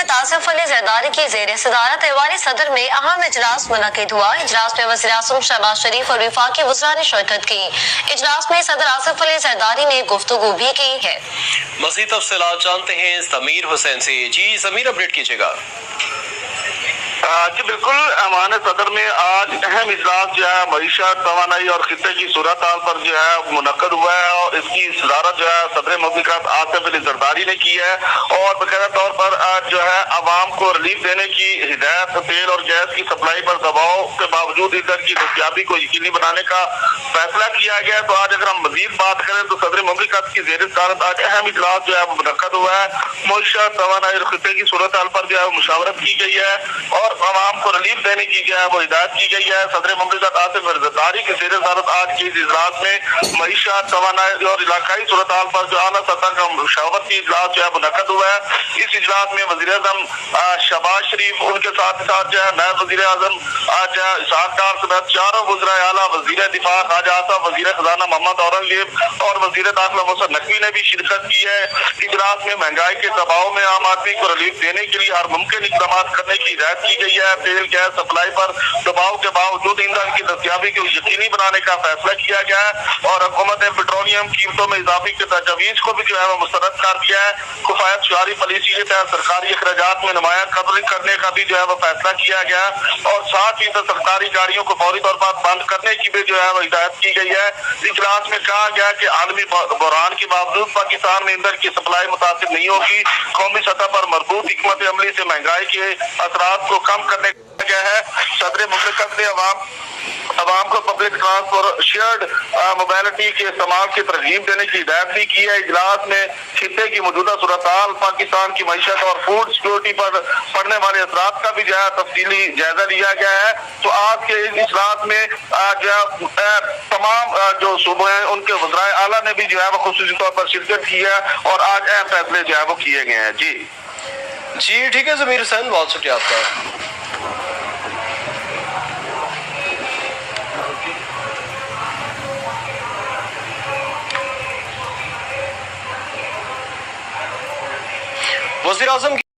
सदर आसिफ अली जरदारी की ज़ेर सदारत ऐवान सदर में अहम इजलास मुनक़िद हुआ। इजलास में वज़ीर आज़म शहबाज शरीफ और वफाकी वज़रा ने शिरकत की। इजलास में सदर आसिफ अली जरदारी ने गुफ्तगू भी की है। मज़ीद तफ़सीलात जानते हैं ज़मीर हुसैन से। जी ज़मीर, अपडेट कीजिएगा। जी बिल्कुल, ऐवान सदर में आज अहम इजलास जो है मईशत, तवानाई और खित्ते की सूरत हाल पर जो है मुनक्कद हुआ है और इसकी सदारत जो है सदर मुमलिकत आसिफ अली जरदारी ने की है और बाकायदा तौर पर आज जो है आवाम को रिलीफ देने की हिदायत, तेल और गैस की सप्लाई पर दबाव के बावजूद ईंधन की दस्तियाबी को यकीनी बनाने का फैसला किया गया। तो आज अगर हम मजीद बात करें तो सदर मुमलिकत की ज़ेर सदारत आज अहम इजलास जो है मुनक्कद हुआ है। मईशत, तवानाई और खित्ते की सूरत हाल पर जो है मुशावरत की गई है और आवाम को रिलीफ देने की जो है वो हिदायत की गई है। सदर मुमलिकत आसिफ अली जरदारी की ज़ेर सदारत आज की इजलास में मईशत, तवानाई और इलाकाई सूरत हाल पर जो आला सतह का मुशावरत की इजलास जो है मुनक्कद हुआ है। इस इजलास में वज़ीर आज़म शहबाज शरीफ, उनके साथ साथ जो है नायब वज़ीर आज़म आज इसहाक़ डार समेत चारों वज़रा आला, वज़ीर दिफा ख़ाजा आसिफ, वज़ीर खजाना मोहम्मद औरंगज़ेब और वज़ीर दाखिला मोहसिन नकवी ने भी शिरकत की है। इजलास में महंगाई के दबाव में आम आदमी को रिलीफ देने के लिए हर मुमकिन इक़दाम करने की हिदायत की गई है। तेल गैस सप्लाई पर दबाव के बावजूद ईंधन की दस्तियाबी को यकीनी बनाने का फैसला किया गया है और हुकूमत ने पेट्रोलियम कीमतों में इजाफे के तजवीज़ को भी जो है वो मुस्तरद कर दिया है। किफायत शुमारी पॉलिसी के तहत सरकारी अखराजात में नुमाया कदर करने का भी जो है वो फैसला किया गया और 60% सरकारी गाड़ियों को फौरी तौर पर बंद करने की भी जो है वो हिदायत की गई है। इजलास में कहा गया कि आलमी बहरान के बावजूद पाकिस्तान में ईंधन की सप्लाई मुतासिर नहीं होगी। कौमी सतह पर मजबूत हिकमत अमली से महंगाई के असरात को कम करने गया है। सदर मुमलिकत ने अवाम को पब्लिक ट्रांसपोर्ट, शेयर्ड मोबिलिटी के इस्तेमाल की तरगीब देने की हिदायत भी की है। इजलास में खित्ते की मौजूदा सूरत हाल, पाकिस्तान की मईशत और फूड सिक्योरिटी पर पड़ने वाले असरात का भी जो है तफसीली जायजा लिया गया है। तो आज के इस इजलास में तमाम जो सूबे हैं उनके वज़राए आला ने भी जो है वो खुसूसी तौर पर शिरकत की है और आज अहम फैसले जो है वो किए गए हैं। जी ठीक है ज़मीर हुसैन, बहुत शुक्रिया आपका। वज़ीर आज़म